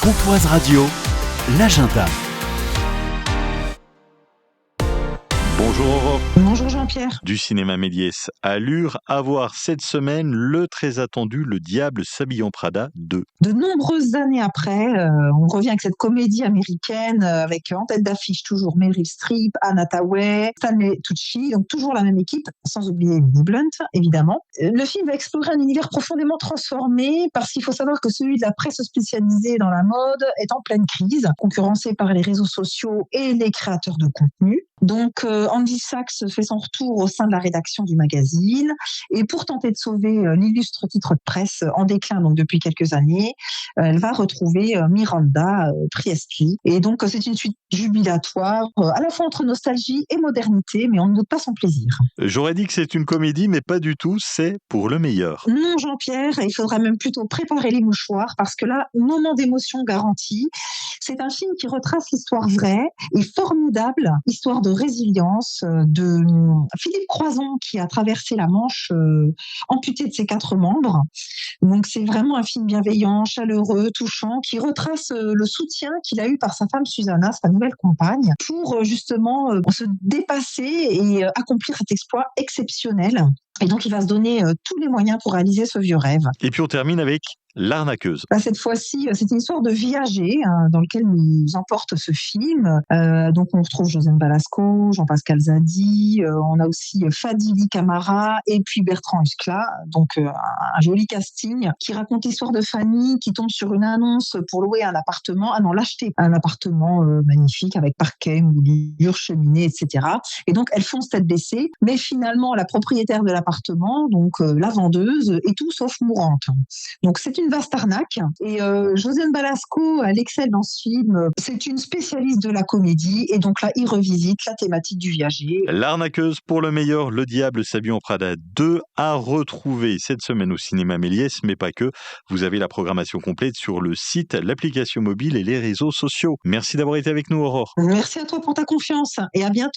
Pontoise Radio, l'agenda. Bonjour Aurore. Bonjour Jean-Pierre. Du cinéma Méliès. Allure à voir cette semaine le très attendu Le Diable s'habille en Prada 2. De nombreuses années après, on revient avec cette comédie américaine avec en tête d'affiche toujours Meryl Streep, Anna Hathaway, Stanley Tucci, donc toujours la même équipe, sans oublier Emily Blunt évidemment. Le film va explorer un univers profondément transformé parce qu'il faut savoir que celui de la presse spécialisée dans la mode est en pleine crise, concurrencé par les réseaux sociaux et les créateurs de contenu. Donc Andy Sachs fait son retour au sein de la rédaction du magazine et pour tenter de sauver l'illustre titre de presse en déclin donc depuis quelques années, elle va retrouver Miranda Priestly. Et donc c'est une suite jubilatoire à la fois entre nostalgie et modernité, mais on ne doute pas son plaisir. J'aurais dit que c'est une comédie, mais pas du tout, c'est pour le meilleur. Non Jean-Pierre, il faudra même plutôt préparer les mouchoirs parce que là, moment d'émotion garanti. C'est un film qui retrace l'histoire vraie et formidable, histoire de résilience de Philippe Croizon qui a traversé la Manche amputé de ses 4 membres. Donc c'est vraiment un film bienveillant, chaleureux, touchant, qui retrace le soutien qu'il a eu par sa femme Susanna, sa nouvelle compagne, pour justement se dépasser et accomplir cet exploit exceptionnel. Et donc il va se donner tous les moyens pour réaliser ce vieux rêve. Et puis on termine avec L'arnaqueuse. Cette fois-ci, c'est une histoire de viager dans lequel nous emporte ce film. Donc on retrouve Josiane Balasco, Jean-Pascal Zadi, on a aussi Fadili Camara et puis Bertrand Huskla. Donc un joli casting qui raconte l'histoire de Fanny qui tombe sur une annonce pour louer un appartement, l'acheter un appartement magnifique avec parquet, moulure, cheminée, etc. Et donc elle fonce tête baissée, mais finalement la propriétaire de l'appartement, donc la vendeuse, est tout sauf mourante. Donc c'est une vaste arnaque et Josiane Balasco, elle excelle dans ce film. C'est une spécialiste de la comédie et donc là, il revisite la thématique du viager. L'arnaqueuse pour le meilleur, Le Diable s'habille en Prada 2 à retrouver cette semaine au cinéma Méliès, mais pas que. Vous avez la programmation complète sur le site, l'application mobile et les réseaux sociaux. Merci d'avoir été avec nous Aurore. Merci à toi pour ta confiance et à bientôt.